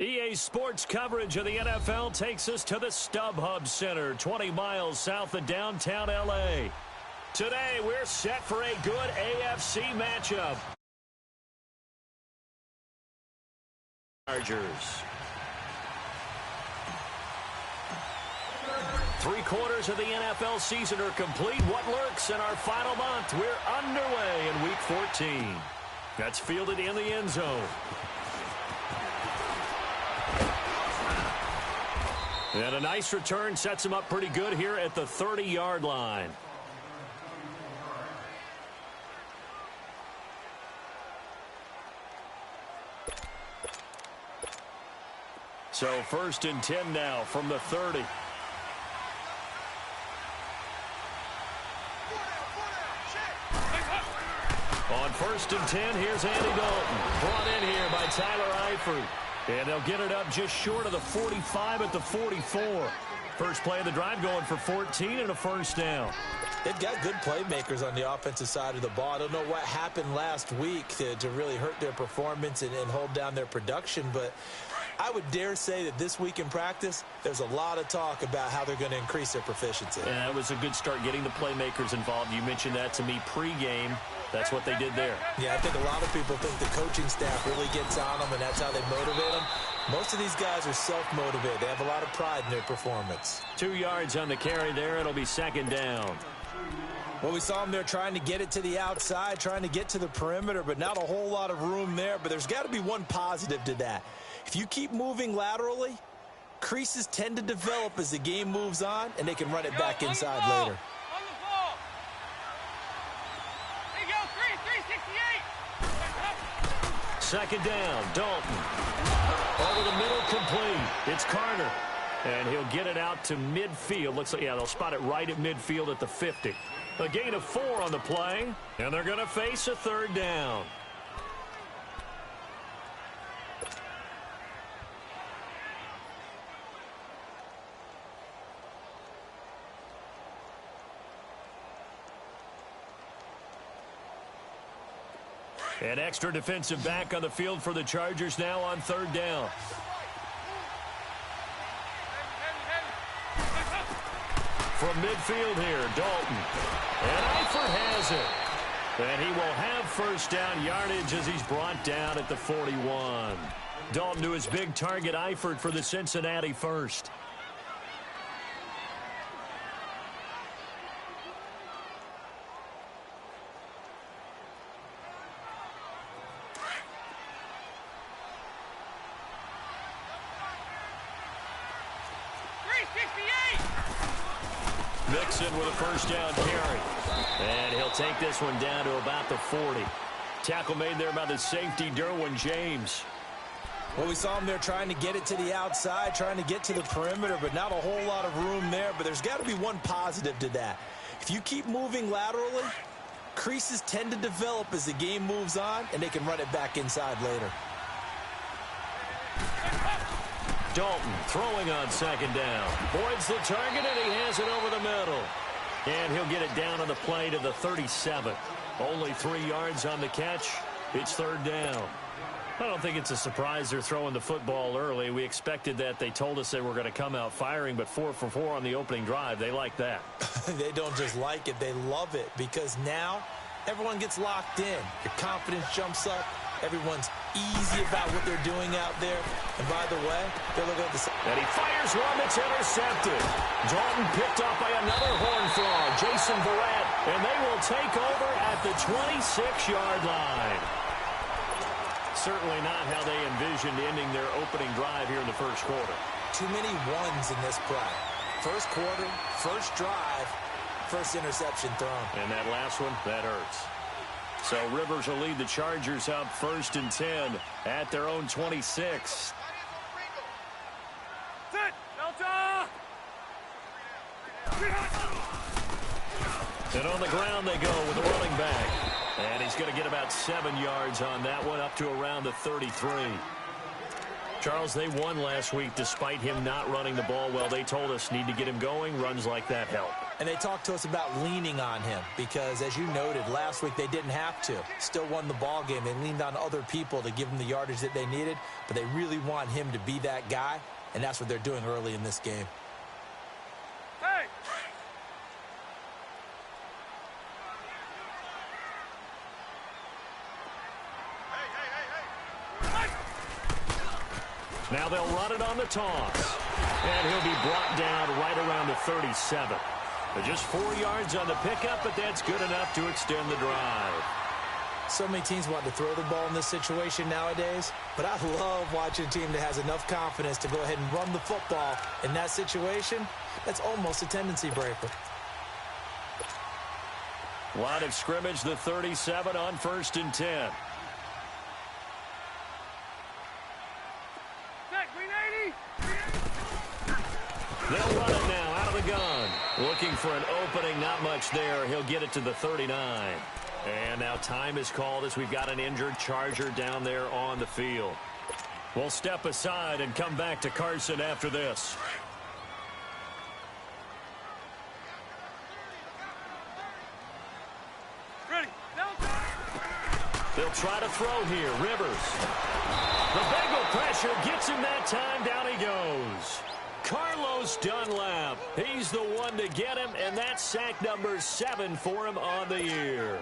EA Sports coverage of the NFL takes us to the StubHub Center, 20 miles south of downtown L.A. Today, we're set for a good AFC matchup. Chargers. 3/4 of the NFL season are complete. What lurks in our final month? We're underway in Week 14. That's fielded in the end zone. And a nice return sets him up pretty good here at the 30-yard line. So 1st and 10 now from the 30. On 1st and 10, here's Andy Dalton. Brought in here by Tyler Eifert. And they'll get it up just short of the 45 at the 44. First play of the drive going for 14 and a first down. They've got good playmakers on the offensive side of the ball. I don't know what happened last week to really hurt their performance and hold down their production, but I would dare say that this week in practice, there's a lot of talk about how they're going to increase their proficiency. And that was a good start getting the playmakers involved. You mentioned that to me pregame. That's what they did there. Yeah, I think a lot of people think the coaching staff really gets on them, and that's how they motivate them. Most of these guys are self-motivated. They have a lot of pride in their performance. 2 yards on the carry there. It'll be 2nd down. Well, we saw them there trying to get it to the outside, trying to get to the perimeter, but not a whole lot of room there. But there's got to be one positive to that. If you keep moving laterally, creases tend to develop as the game moves on, and they can run it back inside later. 2nd down, Dalton. Over the middle, complete. It's Carter. And he'll get it out to midfield. Looks like, yeah, they'll spot it right at midfield at the 50. A gain of 4 on the play. And they're going to face a 3rd down. An extra defensive back on the field for the Chargers now on 3rd down. From midfield here, Dalton. And Eifert has it. And he will have first down yardage as he's brought down at the 41. Dalton to his big target, Eifert, for the Cincinnati first. Mixon with a first down carry. And he'll take this one down to about the 40. Tackle made there by the safety, Derwin James. Well, we saw him there trying to get it to the outside, trying to get to the perimeter, but not a whole lot of room there. But there's got to be one positive to that. If you keep moving laterally, creases tend to develop as the game moves on, and they can run it back inside later. Dalton throwing on 2nd down. Boyd's the target, and he has it over the middle. And he'll get it down on the play to the 37. Only 3 yards on the catch. It's 3rd down. I don't think it's a surprise they're throwing the football early. We expected that. They told us they were going to come out firing, but 4 for 4 on the opening drive. They like that. They don't just like it. They love it because now everyone gets locked in. Your confidence jumps up. Everyone's easy about what they're doing out there. And by the way, they're looking at the... And he fires one that's intercepted. Dalton picked up by another Horned Frog, Jason Verrett. And they will take over at the 26-yard line. Certainly not how they envisioned ending their opening drive here in the first quarter. Too many ones in this play. First quarter, first drive, first interception thrown. And that last one, that hurts. So Rivers will lead the Chargers up 1st and 10 at their own 26. And on the ground they go with the running back. And he's going to get about 7 yards on that one, up to around the 33. Charles, they won last week despite him not running the ball well. They told us need to get him going. Runs like that help. And they talked to us about leaning on him because, as you noted, last week they didn't have to. Still won the ball game. They leaned on other people to give them the yardage that they needed, but they really want him to be that guy, and that's what they're doing early in this game. Hey! Now they'll run it on the toss. And he'll be brought down right around the 37. Just 4 yards on the pickup, but that's good enough to extend the drive. So many teams want to throw the ball in this situation nowadays, but I love watching a team that has enough confidence to go ahead and run the football. In that situation, that's almost a tendency breaker. Line of scrimmage, the 37 on 1st and 10. They'll run it now out of the gun. Looking for an opening, not much there. He'll get it to the 39. And now time is called as we've got an injured Charger down there on the field. We'll step aside and come back to Carson after this. Ready. They'll try to throw here. Rivers. The Bengal pressure gets him that time. Down he goes. Carlos Dunlap. He's the one to get him, and that's sack number 7 for him on the year.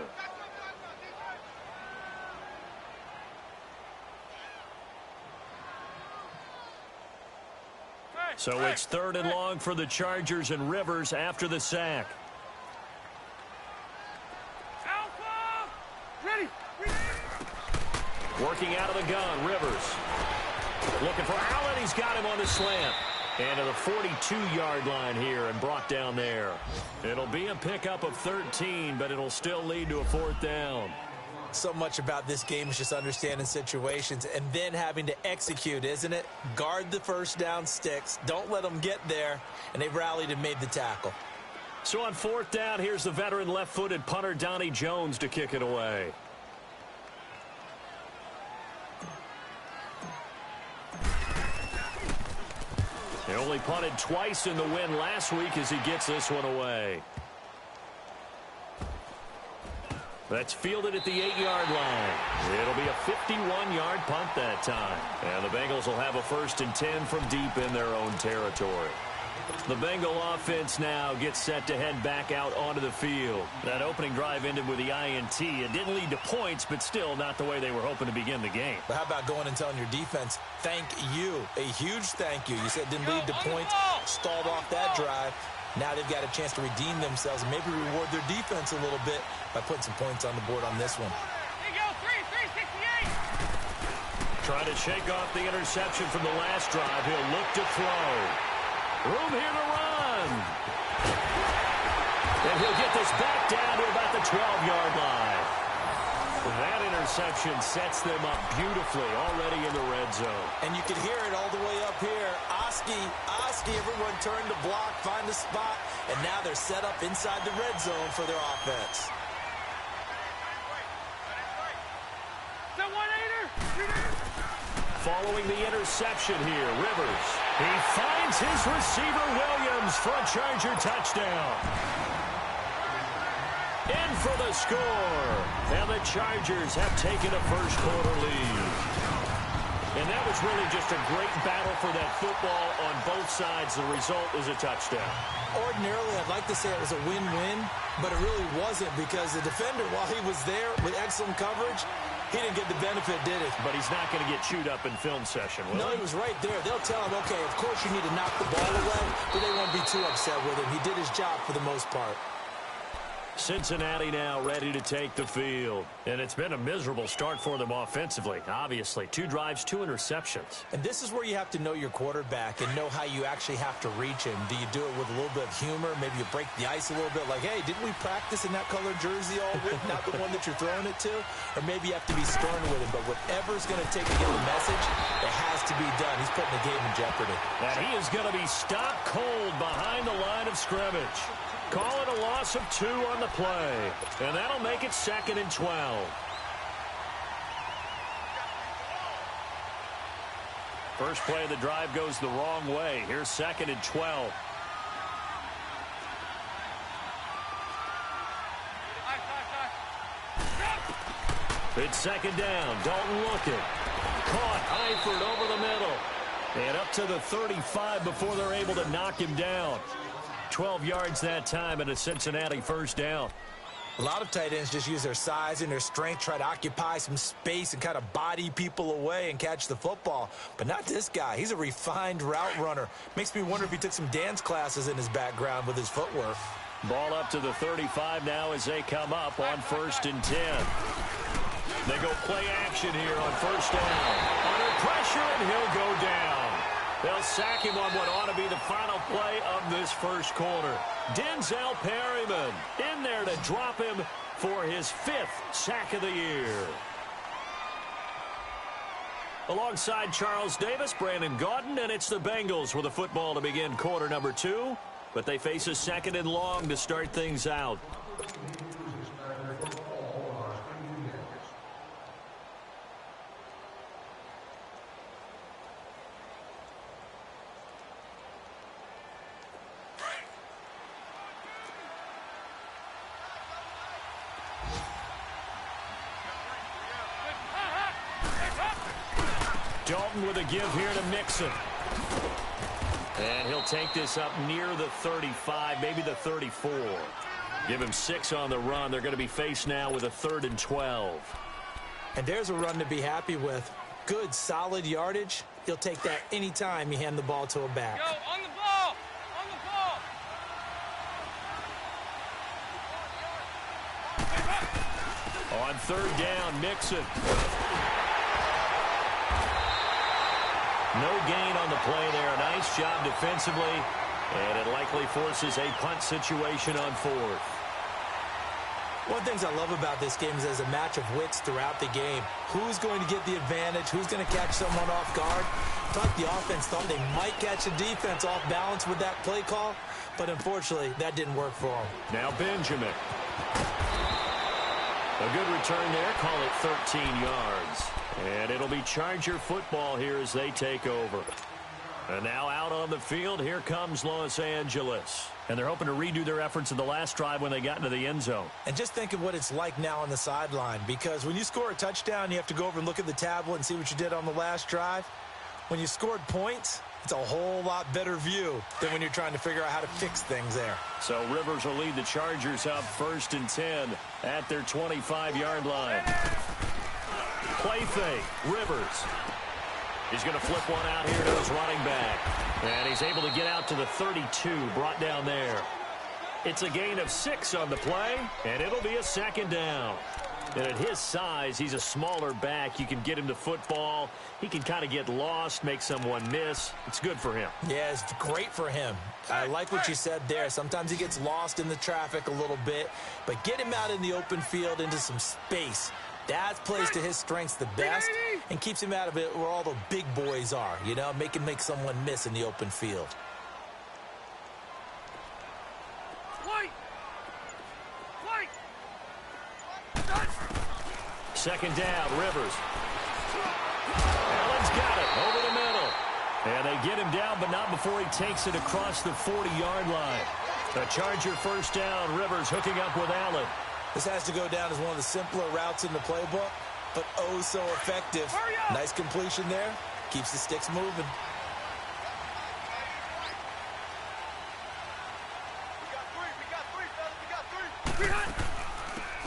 So it's 3rd and long for the Chargers and Rivers after the sack. Alpha! Ready! Working out of the gun, Rivers. Looking for Allen. He's got him on the slant. And to the 42-yard line here and brought down there. It'll be a pickup of 13, but it'll still lead to a 4th down. So much about this game is just understanding situations and then having to execute, isn't it? Guard the first down sticks. Don't let them get there. And they've rallied and made the tackle. So on 4th down, here's the veteran left-footed punter Donnie Jones to kick it away. He only punted twice in the win last week as he gets this one away. That's fielded at the 8-yard line. It'll be a 51-yard punt that time. And the Bengals will have a 1st and 10 from deep in their own territory. The Bengal offense now gets set to head back out onto the field. That opening drive ended with the INT. It didn't lead to points, but still not the way they were hoping to begin the game. But how about going and telling your defense, thank you, a huge thank you. You said it didn't lead to points, stalled off that drive. Now they've got a chance to redeem themselves and maybe reward their defense a little bit by putting some points on the board on this one. Here you go, 368. Trying to shake off the interception from the last drive. He'll look to throw. Room here to run. And he'll get this back down to about the 12-yard line. That interception sets them up beautifully already in the red zone. And you can hear it all the way up here. Oski, everyone turned to block, find the spot, and now they're set up inside the red zone for their offense. The 1-8er. Following the interception here, Rivers. He finds his receiver, Williams, for a Charger touchdown. In for the score. And the Chargers have taken a first-quarter lead. And that was really just a great battle for that football on both sides. The result is a touchdown. Ordinarily, I'd like to say it was a win-win, but it really wasn't because the defender, while he was there with excellent coverage, he didn't get the benefit, did he? But he's not going to get chewed up in film session, will No, he was right there. They'll tell him, okay, of course you need to knock the ball away, but they won't be too upset with him. He did his job for the most part. Cincinnati now ready to take the field. And it's been a miserable start for them offensively. Obviously, 2 drives, 2 interceptions. And this is where you have to know your quarterback and know how you actually have to reach him. Do you do it with a little bit of humor? Maybe you break the ice a little bit like, hey, didn't we practice in that colored jersey all week? Not the one that you're throwing it to? Or maybe you have to be stern with him. But whatever's going to take to get the message, it has to be done. He's putting the game in jeopardy. And he is going to be stopped cold behind the line of scrimmage. Call it a loss of 2 on the play. And that'll make it 2nd and 12. First play of the drive goes the wrong way. Here's 2nd and 12. It's second down. Dalton looking. Caught. Eifert over the middle. And up to the 35 before they're able to knock him down. 12 yards that time and a Cincinnati first down. A lot of tight ends just use their size and their strength, try to occupy some space and kind of body people away and catch the football. But not this guy. He's a refined route runner. Makes me wonder if he took some dance classes in his background with his footwork. Ball up to the 35 now as they come up on 1st and 10. They go play action here on first down. Under pressure, and he'll go down. They'll sack him on what ought to be the final play of this first quarter. Denzel Perryman in there to drop him for his 5th sack of the year. Alongside Charles Davis, Brandon Gaudin, and it's the Bengals with the football to begin quarter number 2. But they face a 2nd and long to start things out. Dalton with a give here to Mixon. And he'll take this up near the 35, maybe the 34. Give him 6 on the run. They're going to be faced now with a 3rd and 12. And there's a run to be happy with. Good, solid yardage. He'll take that anytime you hand the ball to a back. Go, on the ball! On the ball! On 3rd down, Mixon. No gain on the play there. Nice job defensively. And it likely forces a punt situation on 4th. One of the things I love about this game is there's a match of wits throughout the game. Who's going to get the advantage? Who's going to catch someone off guard? I thought the offense thought they might catch the defense off balance with that play call, but unfortunately, that didn't work for them. Now Benjamin. A good return there. Call it 13 yards. And it'll be Charger football here as they take over. And now out on the field, here comes Los Angeles. And they're hoping to redo their efforts in the last drive when they got into the end zone. And just think of what it's like now on the sideline, because when you score a touchdown, you have to go over and look at the tablet and see what you did on the last drive. When you scored points, it's a whole lot better view than when you're trying to figure out how to fix things there. So Rivers will lead the Chargers up 1st and 10 at their 25-yard line. Play fake. Rivers. He's going to flip one out here to his running back. And he's able to get out to the 32, brought down there. It's a gain of 6 on the play, and it'll be a 2nd down. And at his size, he's a smaller back. You can get him the football. He can kind of get lost, make someone miss. It's good for him. Yeah, it's great for him. I like what you said there. Sometimes he gets lost in the traffic a little bit, but get him out in the open field into some space. That plays to his strengths the best and keeps him out of it where all the big boys are, you know, make someone miss in the open field. White! 2nd down, Rivers. Allen's got it over the middle. And they get him down, but not before he takes it across the 40-yard line. The Charger first down, Rivers hooking up with Allen. This has to go down as one of the simpler routes in the playbook, but oh so effective. Nice completion there. Keeps the sticks moving.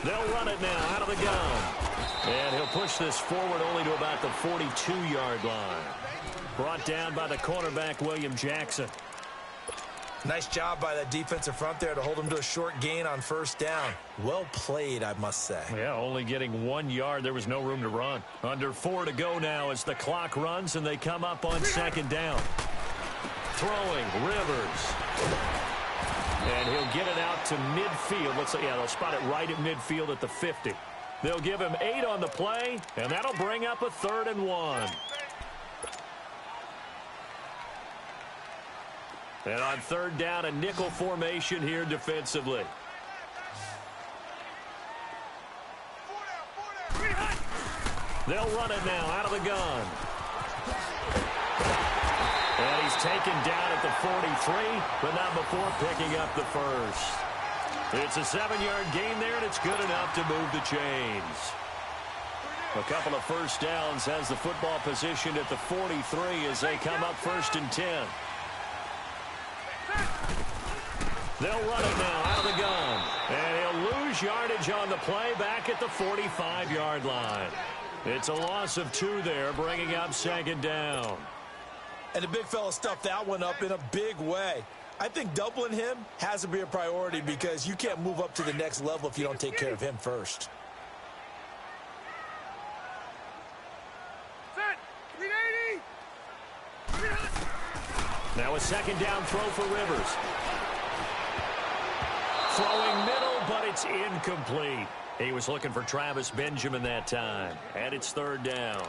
They'll run it now out of the gun. And he'll push this forward only to about the 42-yard line. Brought down by the cornerback, William Jackson. Nice job by that defensive front there to hold him to a short gain on 1st down. Well played, I must say. Yeah, only getting 1 yard. There was no room to run. Under 4 to go now as the clock runs and they come up on 2nd down. Throwing, Rivers. And he'll get it out to midfield. Let's say, yeah, they'll spot it right at midfield at the 50. They'll give him 8 on the play, and that'll bring up a 3rd and 1. And on 3rd down, a nickel formation here defensively. They'll run it now out of the gun. And he's taken down at the 43, but not before picking up the first. It's a 7-yard gain there, and it's good enough to move the chains. A couple of first downs has the football positioned at the 43 as they come up 1st and 10. They'll run it now out of the gun. And he'll lose yardage on the play back at the 45-yard line. It's a loss of 2 there, bringing up 2nd down. And the big fella stuffed that one up in a big way. I think doubling him has to be a priority because you can't move up to the next level if you don't take care of him first. Now a 2nd down throw for Rivers. Throwing middle, but it's incomplete. He was looking for Travis Benjamin that time. And it's 3rd down.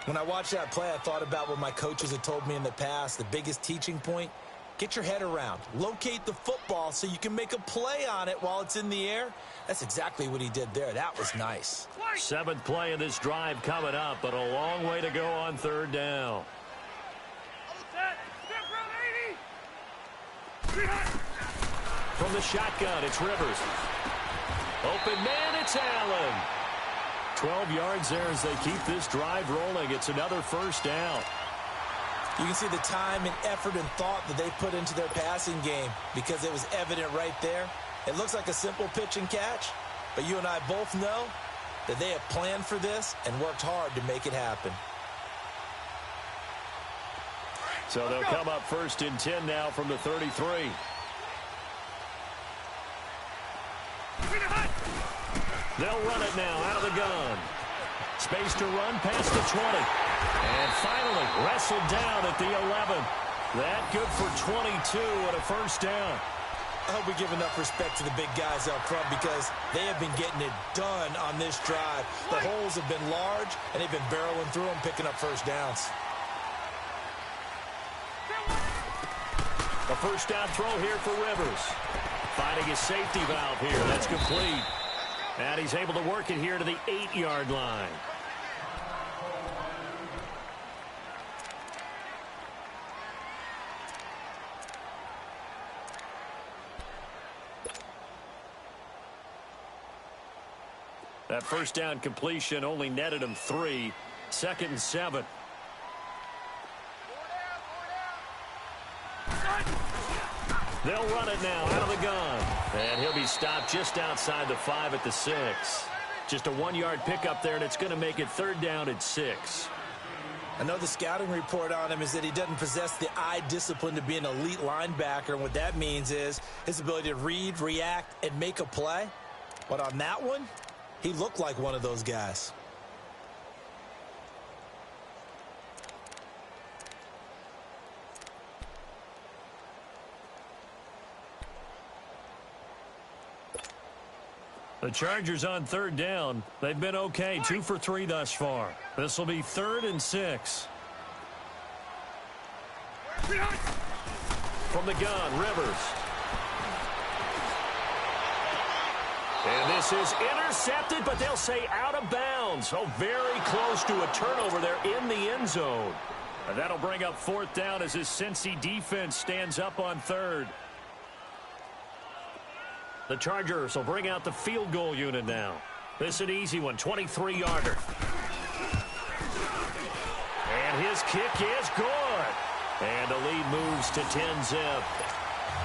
When I watched that play, I thought about what my coaches had told me in the past. The biggest teaching point, get your head around. Locate the football so you can make a play on it while it's in the air. That's exactly what he did there. That was nice. 7th play of this drive coming up, but a long way to go on 3rd down. From the shotgun, it's Rivers. Open man, it's Allen. 12 yards there as they keep this drive rolling. It's another 1st down. You can see the time and effort and thought that they put into their passing game because it was evident right there. It looks like a simple pitch and catch, but you and I both know that they have planned for this and worked hard to make it happen. So they'll come up 1st and 10 now from the 33. They'll run it now out of the gun. Space to run past the 20. And finally wrestled down at the 11. That good for 22 and a 1st down. I hope we give enough respect to the big guys up front because they have been getting it done on this drive. The holes have been large, and they've been barreling through them, picking up 1st downs. A 1st down throw here for Rivers. Finding his safety valve here. That's complete. And he's able to work it here to the 8-yard line. That 1st down completion only netted him 3. 2nd and 7. They'll run it now out of the gun. And he'll be stopped just outside the 5 at the 6. Just a 1-yard pickup there, and it's going to make it 3rd down at 6. I know the scouting report on him is that he doesn't possess the eye discipline to be an elite linebacker. And what that means is his ability to read, react, and make a play. But on that one, he looked like one of those guys. The Chargers on 3rd down. They've been okay, 2 for 3 thus far. This will be 3rd and 6. From the gun, Rivers. And this is intercepted, but they'll say out of bounds. Oh, very close to a turnover there in the end zone. And that'll bring up 4th down as this Cincy defense stands up on 3rd. The Chargers will bring out the field goal unit now. This is an easy one, 23-yarder. And his kick is good. And the lead moves to 10-zip.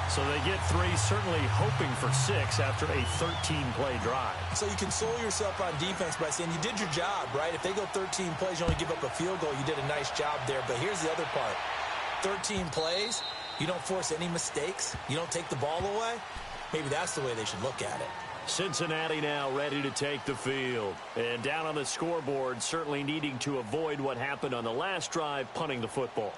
So they get 3, certainly hoping for 6 after a 13-play drive. So you console yourself on defense by saying you did your job, right? If they go 13 plays, you only give up a field goal, you did a nice job there. But here's the other part. 13 plays, you don't force any mistakes, you don't take the ball away. Maybe that's the way they should look at it. Cincinnati now ready to take the field. And down on the scoreboard, certainly needing to avoid what happened on the last drive, punting the football.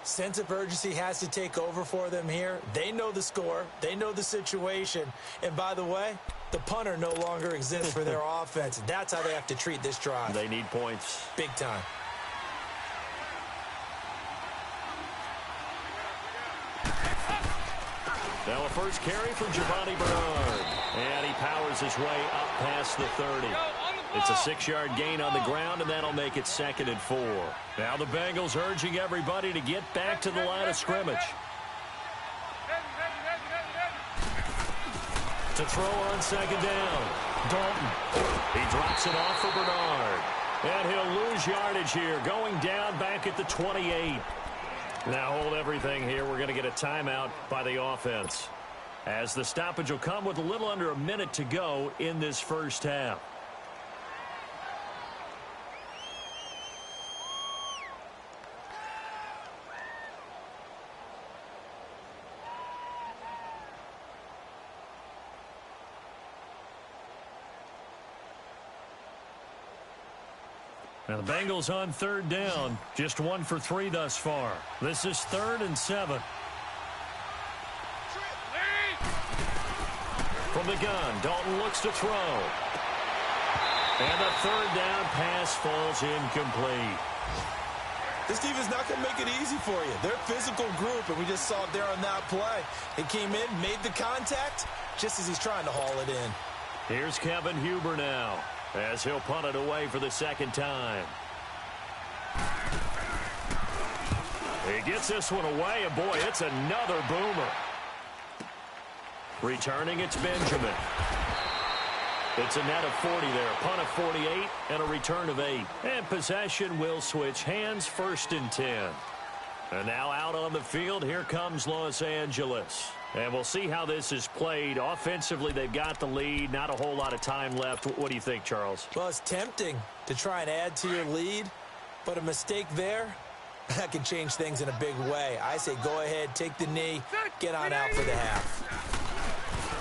Sense of urgency has to take over for them here. They know the score. They know the situation. And by the way, the punter no longer exists for their offense. That's how they have to treat this drive. They need points. Big time. Now a first carry for Giovanni Bernard. And he powers his way up past the 30. It's a 6-yard gain on the ground, and that'll make it 2nd and 4. Now the Bengals urging everybody to get back to the line of scrimmage. To throw on 2nd down. Dalton. He drops it off for Bernard. And he'll lose yardage here, going down back at the 28. Now hold everything here. We're going to get a timeout by the offense, as the stoppage will come with a little under a minute to go in this first half. Now the Bengals on third down. Just 1 for 3 thus far. This is 3rd and 7. From the gun, Dalton looks to throw. And the 3rd down pass falls incomplete. This defense is not going to make it easy for you. They're a physical group, and we just saw it there on that play. He came in, made the contact, just as he's trying to haul it in. Here's Kevin Huber now, as he'll punt it away for the second time. He gets this one away, and boy, it's another boomer. Returning, it's Benjamin. It's a net of 40 there. Punt of 48 and a return of 8. And possession will switch hands, 1st and 10. And now out on the field, here comes Los Angeles. And we'll see how this is played. Offensively, they've got the lead. Not a whole lot of time left. What do you think, Charles? Well, it's tempting to try and add to your lead, but a mistake there, that can change things in a big way. I say go ahead, take the knee, get on out for the half.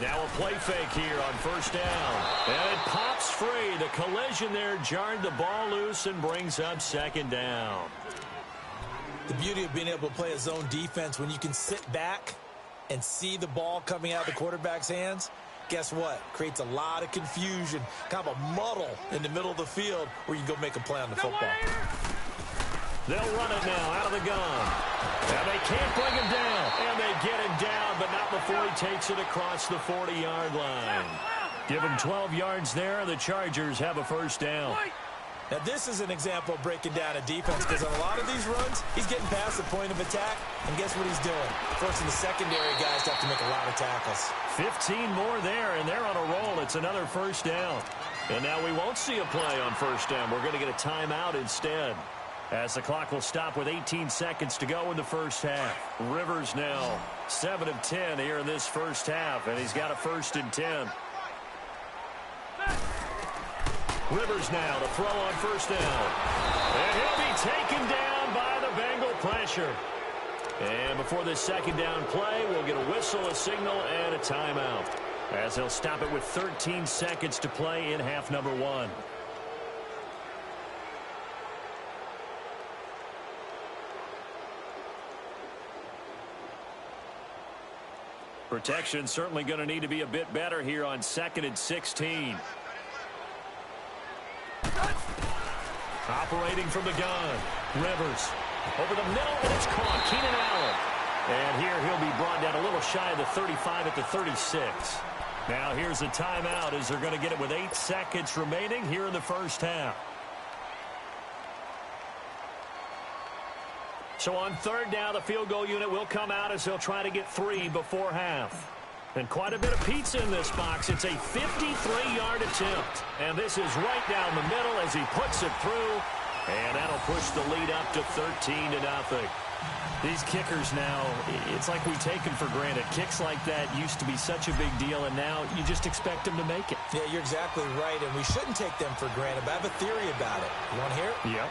Now a play fake here on 1st down. And it pops free. The collision there jarred the ball loose and brings up 2nd down. The beauty of being able to play a zone defense, when you can sit back and see the ball coming out of the quarterback's hands, guess what? Creates a lot of confusion, kind of a muddle in the middle of the field where you go make a play on the football. They'll run it now out of the gun. And they can't bring him down. And they get him down, but not before he takes it across the 40-yard line. Give him 12 yards there, and the Chargers have a 1st down. Now, this is an example of breaking down a defense, because on a lot of these runs, he's getting past the point of attack, and guess what he's doing? Forcing the secondary guys to have to make a lot of tackles. 15 more there, and they're on a roll. It's another 1st down. And now we won't see a play on 1st down. We're going to get a timeout instead, as the clock will stop with 18 seconds to go in the first half. Rivers now 7 of 10 here in this first half, and he's got a 1st and 10. Rivers now to throw on 1st down. And he'll be taken down by the Bengal pressure. And before this 2nd down play, we'll get a whistle, a signal, and a timeout, as they'll stop it with 13 seconds to play in half number 1. Protection certainly going to need to be a bit better here on 2nd and 16. Operating from the gun, Rivers over the middle, and it's caught. Keenan Allen. And here he'll be brought down a little shy of the 35 at the 36. Now here's a timeout, as they're going to get it with 8 seconds remaining here in the first half. So on 3rd down, the field goal unit will come out as they'll try to get 3 before half. And quite a bit of pizza in this box. It's a 53-yard attempt. And this is right down the middle as he puts it through. And that'll push the lead up to 13-0. These kickers now, it's like we take them for granted. Kicks like that used to be such a big deal, and now you just expect them to make it. Yeah, you're exactly right, and we shouldn't take them for granted. But I have a theory about it. You want to hear it? Yep.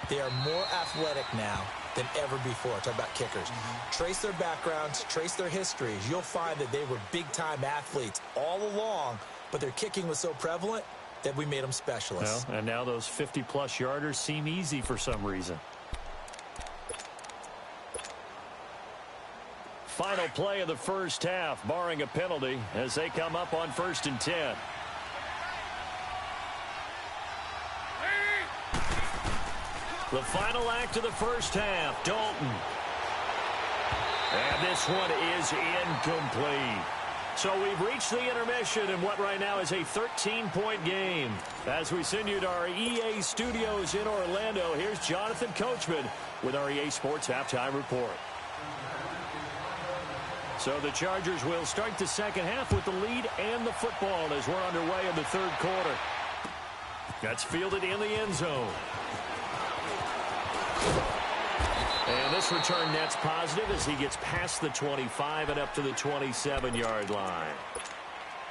They are more athletic now than ever before. Talk about kickers. Trace their backgrounds, trace their histories. You'll find that they were big-time athletes all along, but their kicking was so prevalent that we made them specialists. Well, and now those 50-plus yarders seem easy for some reason. Final play of the first half, barring a penalty, as they come up on 1st and 10. The final act of the first half, Dalton. And this one is incomplete. So we've reached the intermission in what right now is a 13-point game. As we send you to our EA studios in Orlando, here's Jonathan Coachman with our EA Sports Halftime Report. So the Chargers will start the second half with the lead and the football as we're underway in the third quarter. That's fielded in the end zone. And this return net's positive as he gets past the 25 and up to the 27-yard line.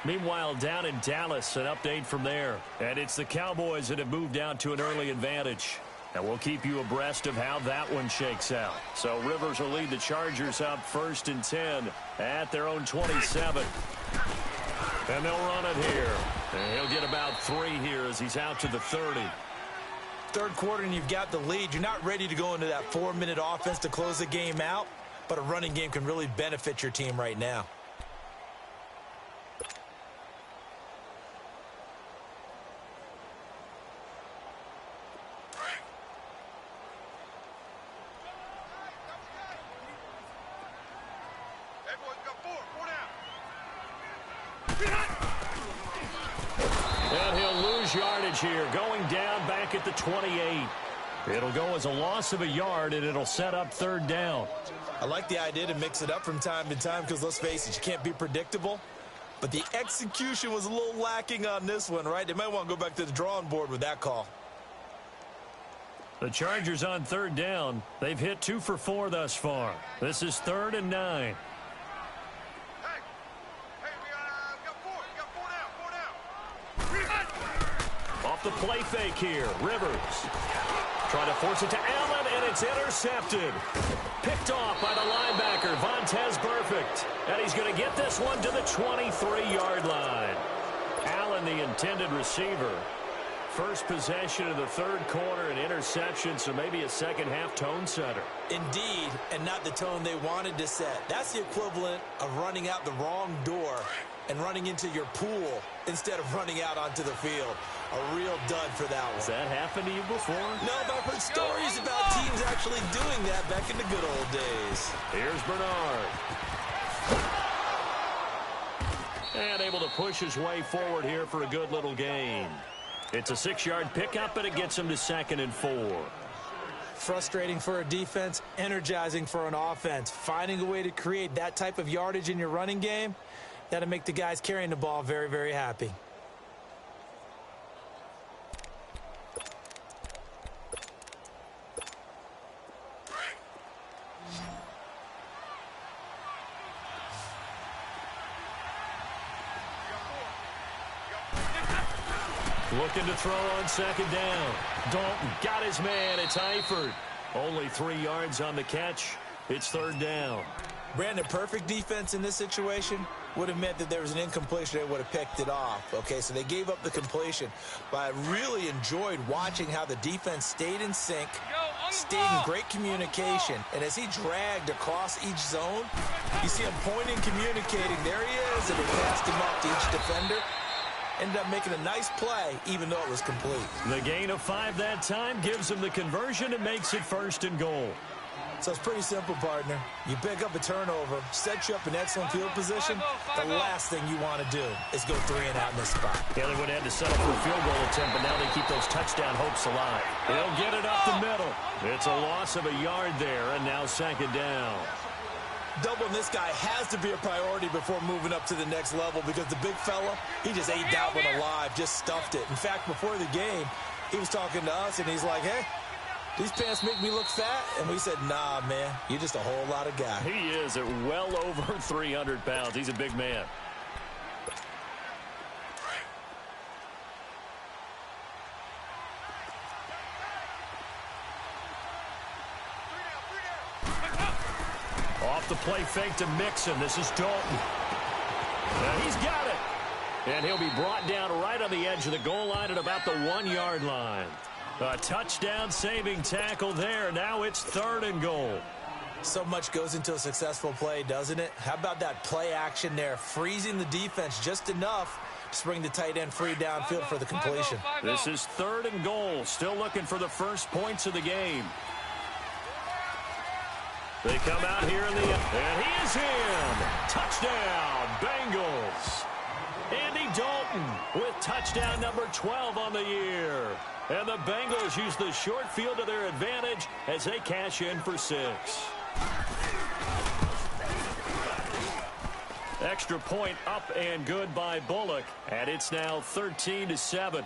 Meanwhile, down in Dallas, an update from there. And it's the Cowboys that have moved out to an early advantage. And we'll keep you abreast of how that one shakes out. So Rivers will lead the Chargers up 1st and 10 at their own 27. And they'll run it here. And he'll get about 3 here as he's out to the 30. Third quarter and you've got the lead. You're not ready to go into that 4-minute offense to close the game out, but a running game can really benefit your team right now. And he'll lose yardage here, going down back at the 28. It'll go as a loss of a yard, and it'll set up 3rd down. I like the idea to mix it up from time to time because, let's face it, you can't be predictable. But the execution was a little lacking on this one, right? They might want to go back to the drawing board with that call. The Chargers on 3rd down. They've hit 2 for 4 thus far. This is 3rd and 9. Off the play fake here, Rivers. Trying to force it to Allen, and it's intercepted. Picked off by the linebacker, Vontaze Burfict. And he's going to get this one to the 23-yard line. Allen, the intended receiver. First possession of the third quarter, an interception, so maybe a second-half tone setter. Indeed, and not the tone they wanted to set. That's the equivalent of running out the wrong door and running into your pool instead of running out onto the field. A real dud for that one. Has that happened to you before? No, but I've heard stories about teams actually doing that back in the good old days. Here's Bernard. And able to push his way forward here for a good little gain. It's a 6-yard pickup, and it gets him to 2nd and 4. Frustrating for a defense, energizing for an offense. Finding a way to create that type of yardage in your running game, that'll make the guys carrying the ball very, very happy. Looking to throw on 2nd down. Dalton got his man. It's Eifert. Only 3 yards on the catch. It's 3rd down. Brandon, perfect defense in this situation would have meant that there was an incompletion. They would have picked it off. Okay, so they gave up the completion. But I really enjoyed watching how the defense stayed in sync, stayed in great communication. And as he dragged across each zone, you see him pointing, communicating. There he is, and he passed him up to each defender. Ended up making a nice play, even though it was complete. The gain of 5 that time gives him the conversion and makes it 1st and goal. So it's pretty simple, partner. You pick up a turnover, set you up in excellent field position. The last thing you want to do is go 3 and out in this spot. Yeah, they would have had to settle for a field goal attempt, but now they keep those touchdown hopes alive. They'll get it up the middle. It's a loss of a yard there, and now 2nd down. Doubling this guy has to be a priority before moving up to the next level because the big fella, he just ate that one alive, just stuffed it. In fact, before the game, he was talking to us, and he's like, hey, these pants make me look fat. And we said, nah, man, you're just a whole lot of guy. He is at well over 300 pounds. He's a big man. Off the play fake to Mixon. This is Dalton. And he's got it. And he'll be brought down right on the edge of the goal line at about the 1-yard line. A touchdown saving tackle there. Now it's 3rd and goal. So much goes into a successful play, doesn't it? How about that play action there? Freezing the defense just enough to bring the tight end free downfield for the completion. This is 3rd and goal. Still looking for the first points of the game. They come out here in the end, and he is in. Touchdown, Bengals. Andy Dalton with touchdown number 12 on the year. And the Bengals use the short field to their advantage as they cash in for 6. Extra point up and good by Bullock, and it's now 13-7.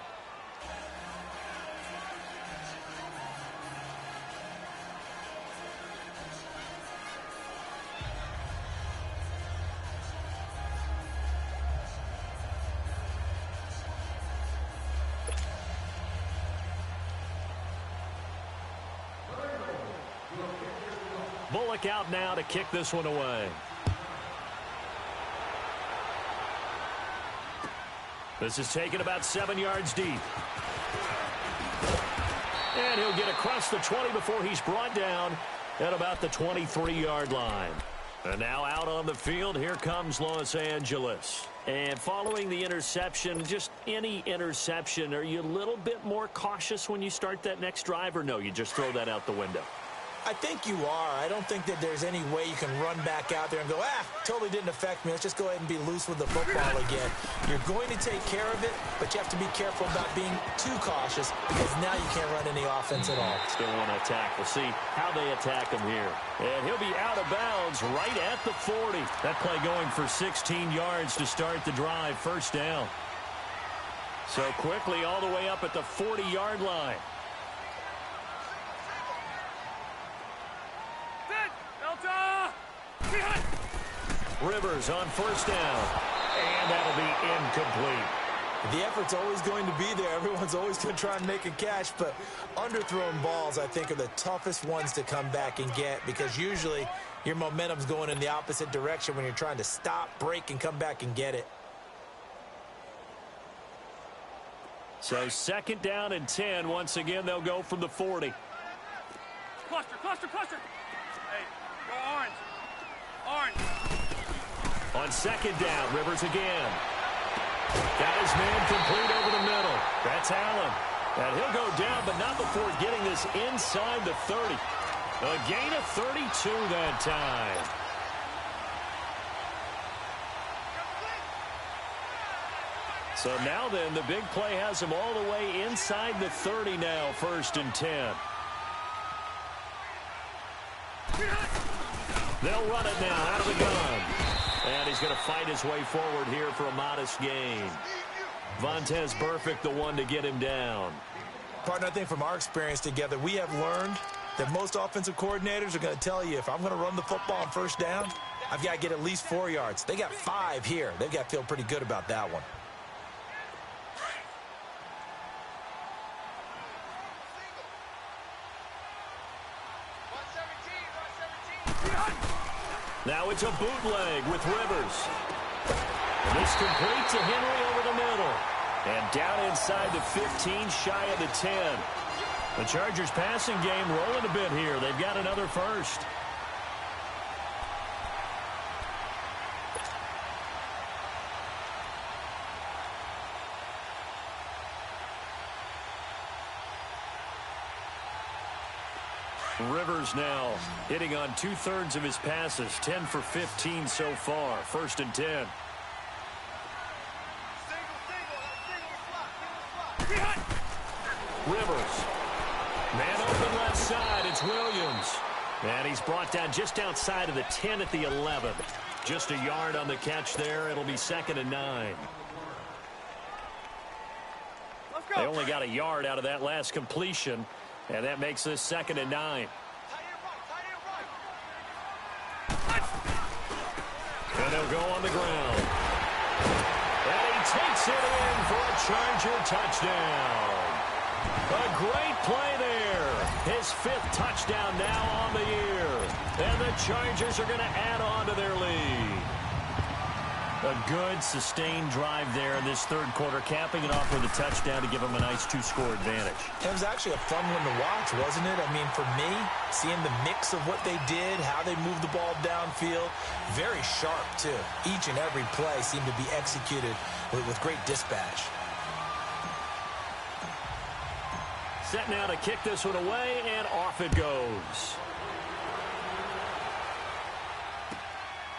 Bullock out now to kick this one away. This is taken about 7 yards deep. And he'll get across the 20 before he's brought down at about the 23-yard line. And now out on the field, here comes Los Angeles. And following the interception, just any interception, are you a little bit more cautious when you start that next drive, or no, you just throw that out the window? I think you are. I don't think that there's any way you can run back out there and go, totally didn't affect me. Let's just go ahead and be loose with the football again. You're going to take care of it, but you have to be careful about being too cautious because now you can't run any offense at all. Still want to attack. We'll see how they attack him here. And he'll be out of bounds right at the 40. That play going for 16 yards to start the drive. First down. So quickly all the way up at the 40-yard line. Rivers on first down, and that'll be incomplete. The effort's always going to be there. Everyone's always going to try and make a catch, but underthrown balls, I think, are the toughest ones to come back and get because usually your momentum's going in the opposite direction when you're trying to stop, break, and come back and get it. So second down and 10. Once again, they'll go from the 40. Cluster, cluster, cluster. Hey, go orange. Orange. On second down, Rivers again. Got his man complete over the middle. That's Allen. And he'll go down, but not before getting this inside the 30. A gain of 32 that time. So now then, the big play has him all the way inside the 30 now, first and 10. They'll run it now out of the gun. And he's going to fight his way forward here for a modest gain. Vontaze Burfict, the one to get him down. Partner, I think from our experience together, we have learned that most offensive coordinators are going to tell you, if I'm going to run the football on first down, I've got to get at least 4 yards. They got 5 here. They've got to feel pretty good about that one. Now it's a bootleg with Rivers. And this complete to Henry over the middle. And down inside the 15, shy of the 10. The Chargers passing game rolling a bit here. They've got another first. Rivers now hitting on 2/3 of his passes, 10 for 15 so far. First and 10. Rivers. Man open left side. It's Williams. And he's brought down just outside of the 10 at the 11. Just a yard on the catch there. It'll be second and 9. They only got a yard out of that last completion. And that makes this second and 9. And they'll go on the ground. And he takes it in for a Charger touchdown. A great play there. His 5th touchdown now on the year. And the Chargers are going to add on to their lead. A good, sustained drive there in this third quarter, capping it off with a touchdown to give them a nice 2-score advantage. It was actually a fun one to watch, wasn't it? I mean, for me, seeing the mix of what they did, how they moved the ball downfield, very sharp, too. Each and every play seemed to be executed with great dispatch. Set now to kick this one away, and off it goes.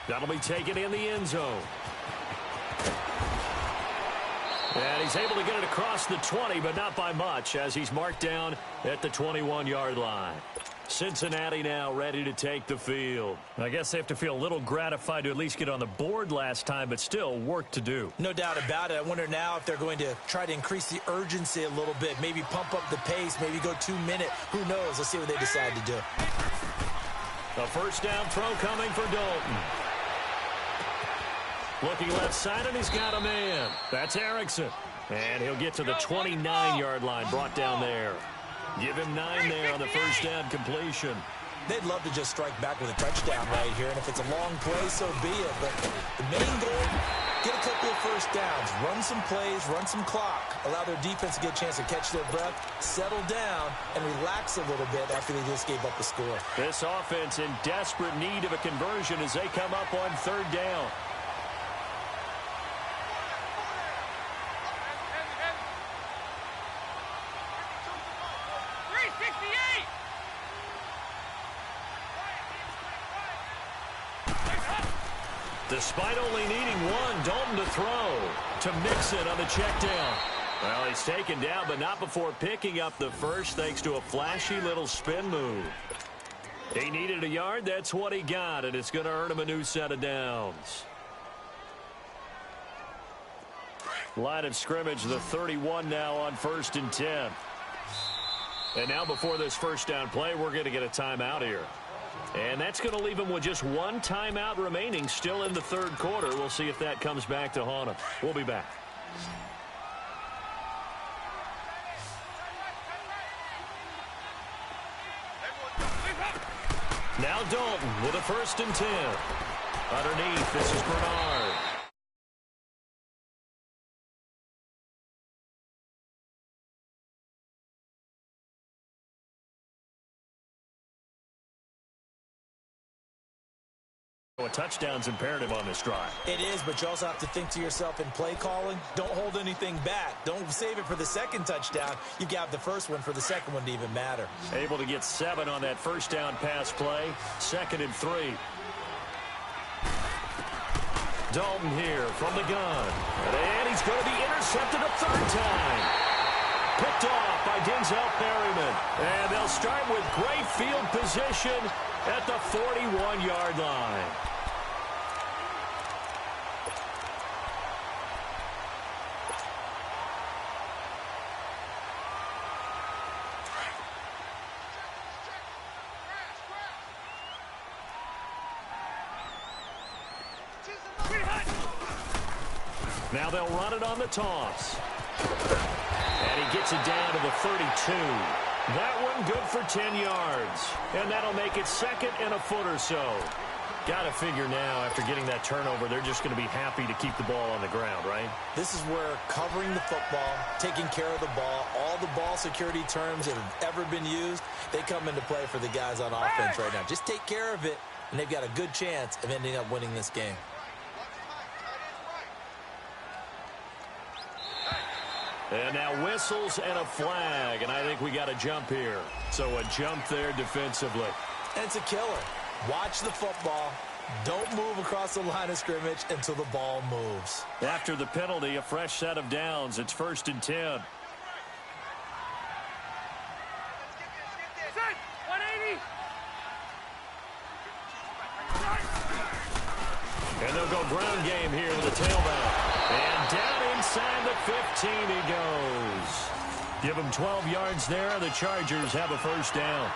That'll be taken in the end zone. And he's able to get it across the 20, but not by much, as he's marked down at the 21-yard line. Cincinnati now ready to take the field. I guess they have to feel a little gratified to at least get on the board last time, but still work to do. No doubt about it. I wonder now if they're going to try to increase the urgency a little bit, maybe pump up the pace, maybe go 2-minute. Who knows? Let's see what they decide to do. A first down throw coming for Dalton. Looking left side, and he's got a man. That's Erickson. And he'll get to the 29-yard line, brought down there. Give him 9 there on the first down completion. They'd love to just strike back with a touchdown right here, and if it's a long play, so be it. But the main goal, get a couple of first downs, run some plays, run some clock, allow their defense to get a chance to catch their breath, settle down, and relax a little bit after they just gave up a score. This offense in desperate need of a conversion as they come up on third down. Despite only needing one, Dalton to throw to Mixon on the check down. Well, he's taken down, but not before picking up the first thanks to a flashy little spin move. He needed a yard. That's what he got, and it's going to earn him a new set of downs. Line of scrimmage, the 31 now on 1st and 10. And now before this first down play, we're going to get a timeout here. And that's going to leave him with just one timeout remaining still in the third quarter. We'll see if that comes back to haunt him. We'll be back. Now Dalton with a 1st and 10. Underneath, this is Bernard. A touchdown's imperative on this drive. It is, but you also have to think to yourself in play calling, don't hold anything back. Don't save it for the second touchdown. You've got the first one for the second one to even matter. Able to get 7 on that first down pass play. 2nd and 3. Dalton here from the gun. And he's going to be intercepted a third time. Picked off by Denzel Perryman. And they'll start with great field position at the 41-yard line. Now they'll run it on the toss. And he gets it down to the 32. That one good for 10 yards. And that'll make it 2nd and a foot or so. Got to figure now, after getting that turnover, they're just going to be happy to keep the ball on the ground, right? This is where covering the football, taking care of the ball, all the ball security terms that have ever been used, they come into play for the guys on offense right now. Just take care of it, and they've got a good chance of ending up winning this game. And now whistles and a flag, and I think we got a jump here. So a jump there defensively. And it's a killer. Watch the football. Don't move across the line of scrimmage until the ball moves. After the penalty, a fresh set of downs. It's 1st and 10. 180. And they'll go ground game here with the tailback. And down inside the 15 he goes. Give him 12 yards there. The Chargers have a first down.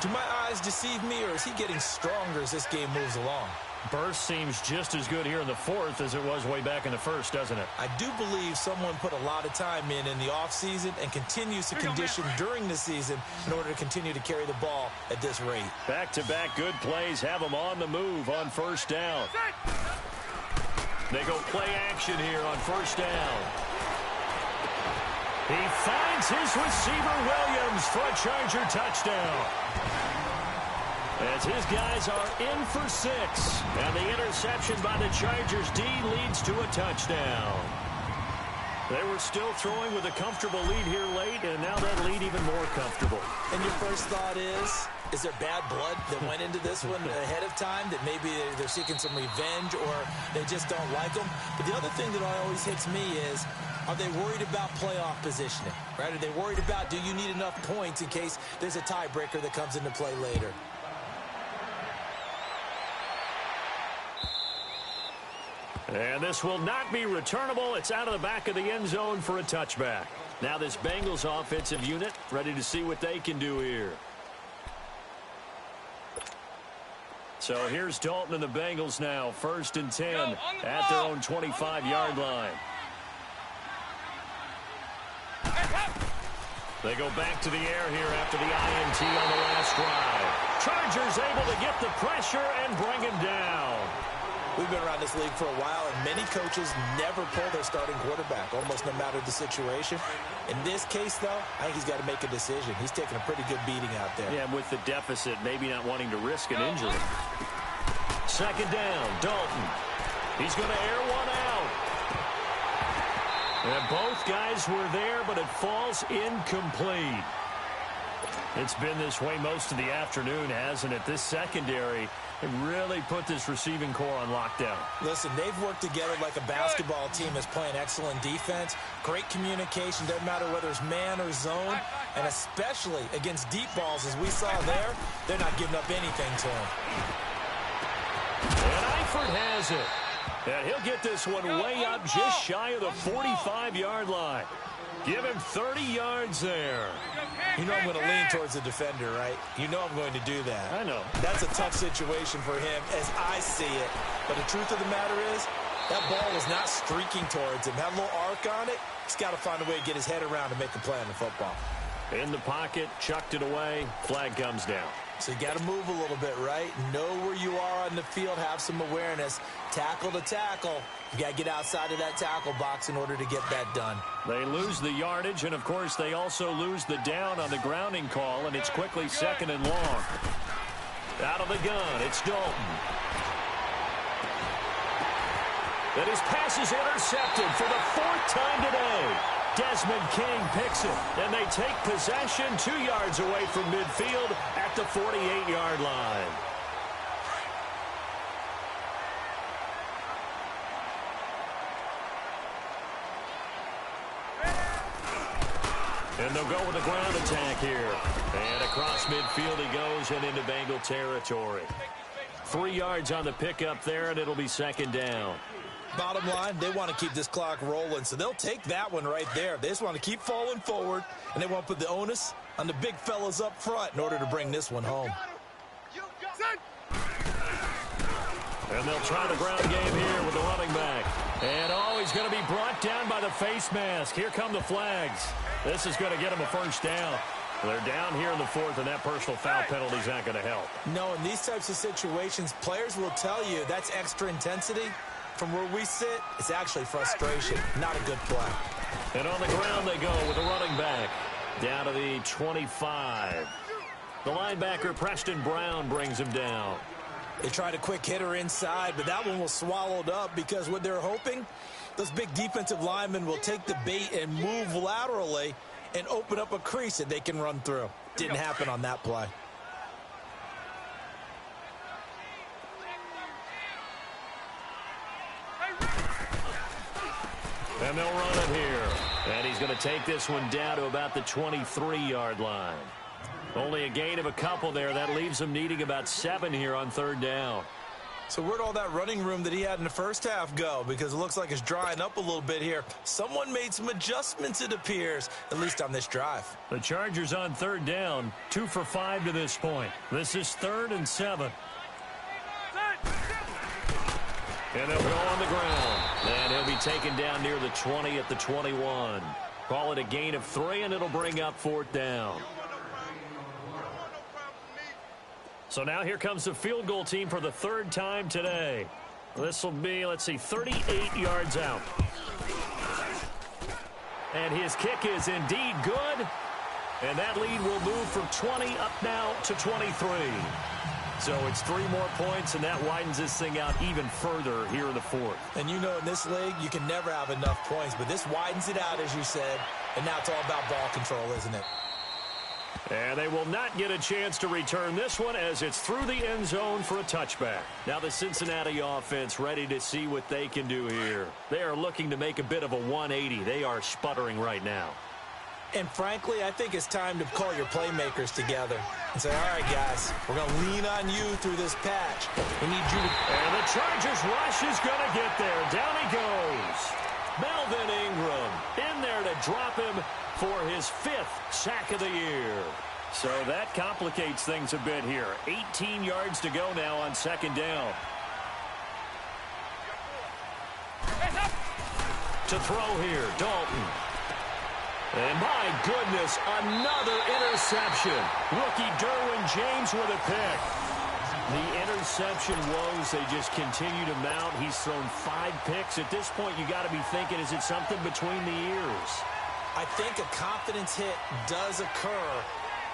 Do my eyes deceive me, or is he getting stronger as this game moves along? Burst seems just as good here in the 4th as it was way back in the 1st, doesn't it? I do believe someone put a lot of time in the offseason and continues to condition during the season in order to continue to carry the ball at this rate. Back-to-back good plays have them on the move on first down. They go play action here on first down. He finds his receiver, Williams, for a Charger touchdown. As his guys are in for 6. And the interception by the Chargers D leads to a touchdown. They were still throwing with a comfortable lead here late, and now that lead even more comfortable. And your first thought is there bad blood that went into this one ahead of time, that maybe they're seeking some revenge or they just don't like them? But the other thing that always hits me is Are they worried about playoff positioning, right? Are they worried about, do you need enough points in case there's a tiebreaker that comes into play later? And this will not be returnable. It's out of the back of the end zone for a touchback. Now this Bengals offensive unit ready to see what they can do here. So here's Dalton and the Bengals now. 1st and 10 at their own 25-yard line. They go back to the air here after the INT on the last drive. Chargers able to get the pressure and bring him down. We've been around this league for a while, and many coaches never pull their starting quarterback, almost no matter the situation. In this case, though, I think he's got to make a decision. He's taking a pretty good beating out there. Yeah, with the deficit, maybe not wanting to risk an injury. 2nd down, Dalton. He's going to air one out. And both guys were there, but it falls incomplete. It's been this way most of the afternoon, hasn't it? This secondary really put this receiving core on lockdown. Listen, they've worked together like a basketball team that's playing excellent defense. Great communication, doesn't matter whether it's man or zone. And especially against deep balls, as we saw there, they're not giving up anything to him. And Eifert has it. And he'll get this one way up just shy of the 45-yard line. Give him 30 yards there. You know I'm going to lean towards the defender, right? You know I'm going to do that. I know. That's a tough situation for him as I see it. But the truth of the matter is, that ball was not streaking towards him. Had a little arc on it. He's got to find a way to get his head around and make a play on the football. In the pocket, chucked it away. Flag comes down. So you got to move a little bit, right? Know where you are on the field. Have some awareness. Tackle to tackle. You got to get outside of that tackle box in order to get that done. They lose the yardage, and, of course, they also lose the down on the grounding call, and it's quickly 2nd and long. Out of the gun, it's Dalton. And his pass is intercepted for the 4th time today. Desmond King picks it, and they take possession 2 yards away from midfield at the 48-yard line. And they'll go with a ground attack here. And across midfield he goes and into Bengal territory. 3 yards on the pickup there, and it'll be 2nd down. Bottom line, they want to keep this clock rolling, so they'll take that one right there. They just want to keep falling forward, and they want to put the onus on the big fellas up front in order to bring this one home. And they'll try the ground game here with the running back. And, he's going to be brought down by the face mask. Here come the flags. This is going to get him a 1st down. They're down here in the 4th, and that personal foul penalty is not going to help. No, in these types of situations, players will tell you that's extra intensity. From where we sit, it's actually frustration, not a good play. And on the ground they go with the running back. Down to the 25. The linebacker, Preston Brown, brings him down. They tried a quick hitter inside, but that one was swallowed up because what they're hoping, those big defensive linemen will take the bait and move laterally and open up a crease that they can run through. Didn't happen on that play. And they'll run it here. And he's going to take this one down to about the 23-yard line. Only a gain of a couple there. That leaves him needing about 7 here on 3rd down. So where'd all that running room that he had in the first half go? Because it looks like it's drying up a little bit here. Someone made some adjustments, it appears, at least on this drive. The Chargers on 3rd down, 2 for 5 to this point. This is 3rd and 7. And they'll go on the ground. And he'll be taken down near the 20 at the 21. Call it a gain of 3, and it'll bring up 4th down. So now here comes the field goal team for the 3rd time today. This will be, let's see, 38 yards out. And his kick is indeed good. And that lead will move from 20 up now to 23. So it's 3 more points, and that widens this thing out even further here in the 4th. And you know in this league, you can never have enough points, but this widens it out, as you said, and now it's all about ball control, isn't it? And they will not get a chance to return this one as it's through the end zone for a touchback. Now the Cincinnati offense ready to see what they can do here. They are looking to make a bit of a 180. They are sputtering right now. And frankly, I think it's time to call your playmakers together and say, all right, guys, we're going to lean on you through this patch. We need you to... And the Chargers rush is going to get there. Down he goes. Melvin Ingram in there to drop him for his 5th sack of the year. So that complicates things a bit here. 18 yards to go now on 2nd down. To throw here, Dalton. And my goodness, another interception. Rookie Derwin James with a pick. The interception woes, they just continue to mount. He's thrown 5 picks. At this point, you got to be thinking, is it something between the ears? I think a confidence hit does occur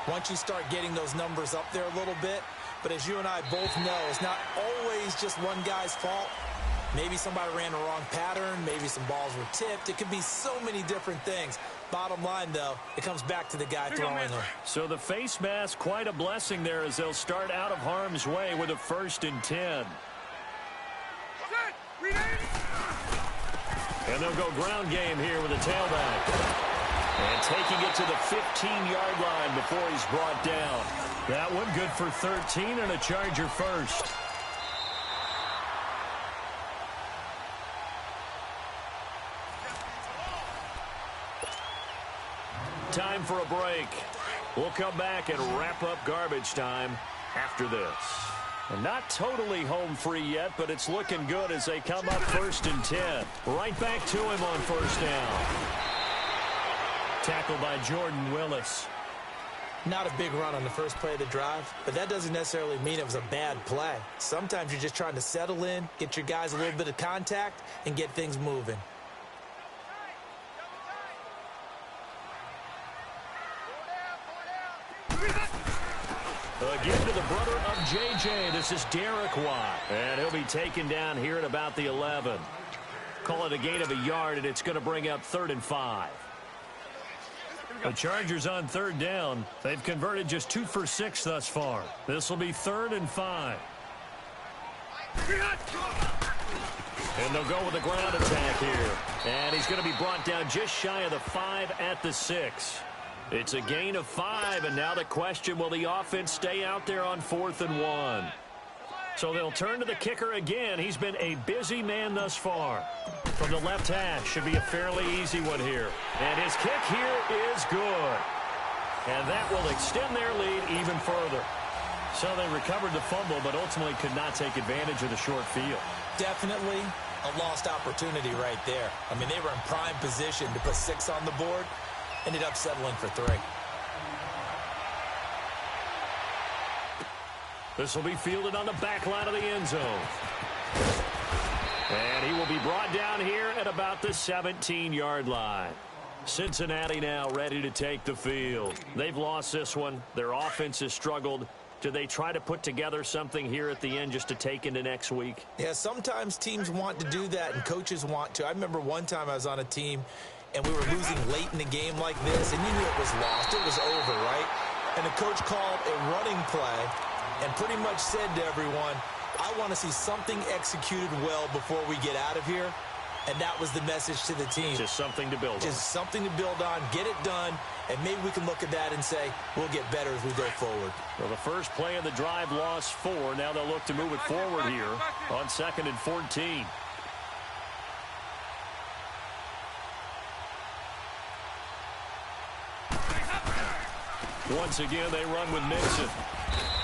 once you start getting those numbers up there a little bit. But as you and I both know, it's not always just one guy's fault. Maybe somebody ran the wrong pattern. Maybe some balls were tipped. It could be so many different things. Bottom line, though, it comes back to the guy throwing them. So the face mask, quite a blessing there as they'll start out of harm's way with a 1st and 10. And they'll go ground game here with a tailback. And taking it to the 15-yard line before he's brought down. That one good for 13 and a Charger first. Time for a break. We'll come back and wrap up garbage time after this. And not totally home free yet, but it's looking good as they come up 1st and 10. Right back to him on 1st down. Tackled by Jordan Willis. Not a big run on the first play of the drive, but that doesn't necessarily mean it was a bad play. Sometimes you're just trying to settle in, get your guys a little bit of contact, and get things moving. Again to the brother of J.J. This is Derek Watt. And he'll be taken down here at about the 11. Call it a gain of a yard, and it's going to bring up 3rd and 5. The Chargers on 3rd down. They've converted just 2 for 6 thus far. This will be 3rd and 5. And they'll go with a ground attack here. And he's going to be brought down just shy of the 5 at the 6. It's a gain of 5, and now the question, will the offense stay out there on 4th and 1? So they'll turn to the kicker again. He's been a busy man thus far. From the left hash, should be a fairly easy one here. And his kick here is good. And that will extend their lead even further. So they recovered the fumble, but ultimately could not take advantage of the short field. Definitely a lost opportunity right there. I mean, they were in prime position to put 6 on the board. Ended up settling for 3. This will be fielded on the back line of the end zone. And he will be brought down here at about the 17-yard line. Cincinnati now ready to take the field. They've lost this one. Their offense has struggled. Do they try to put together something here at the end just to take into next week? Yeah, sometimes teams want to do that and coaches want to. I remember one time I was on a team and we were losing late in the game like this, and you knew it was lost. It was over, right? And the coach called a running play and pretty much said to everyone, I want to see something executed well before we get out of here. And that was the message to the team. Just something to build on. Just something to build on, get it done, and maybe we can look at that and say, we'll get better as we go forward. Well, the first play of the drive lost 4. Now they'll look to move it forward here on 2nd and 14. Once again, they run with Mixon.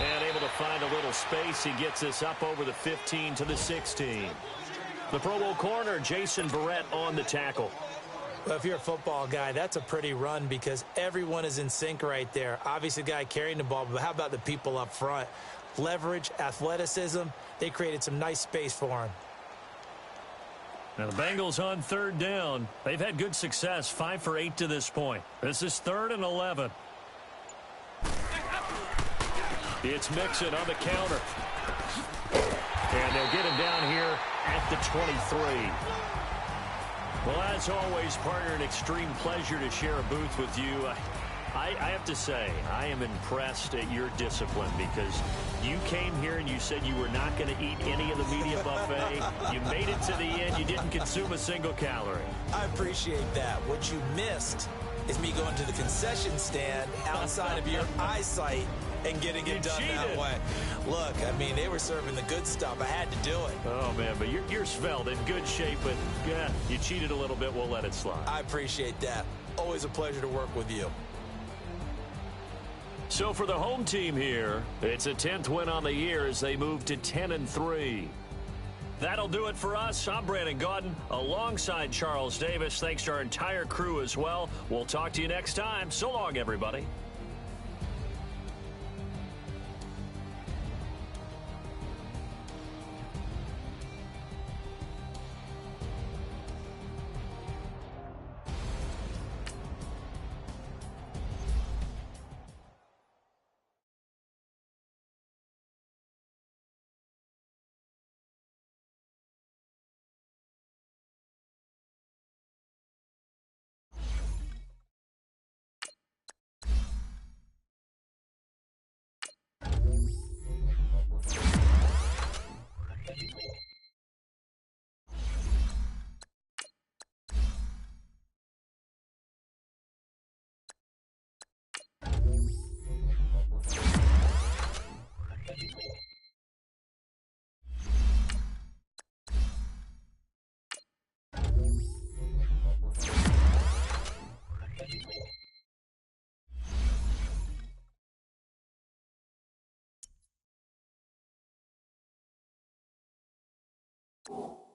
And able to find a little space. He gets this up over the 15 to the 16. The Pro Bowl corner, Jason Barrett, on the tackle. Well, if you're a football guy, that's a pretty run because everyone is in sync right there. Obviously, the guy carrying the ball, but how about the people up front? Leverage, athleticism, they created some nice space for him. Now the Bengals on 3rd down. They've had good success, 5 for 8 to this point. This is 3rd and 11. It's Mixon on the counter. And they'll get him down here at the 23. Well, as always, partner, an extreme pleasure to share a booth with you. I have to say, I am impressed at your discipline because you came here and you said you were not going to eat any of the media buffet. You made it to the end. You didn't consume a single calorie. I appreciate that. What you missed is me going to the concession stand outside of your eyesight and getting it done that way. Look, I mean, they were serving the good stuff. I had to do it. Oh, man, but you're svelte, in good shape, but yeah, you cheated a little bit. We'll let it slide. I appreciate that. Always a pleasure to work with you. So for the home team here, it's a 10th win on the year as they move to 10-3. That'll do it for us. I'm Brandon Gaudin alongside Charles Davis. Thanks to our entire crew as well. We'll talk to you next time. So long, everybody. You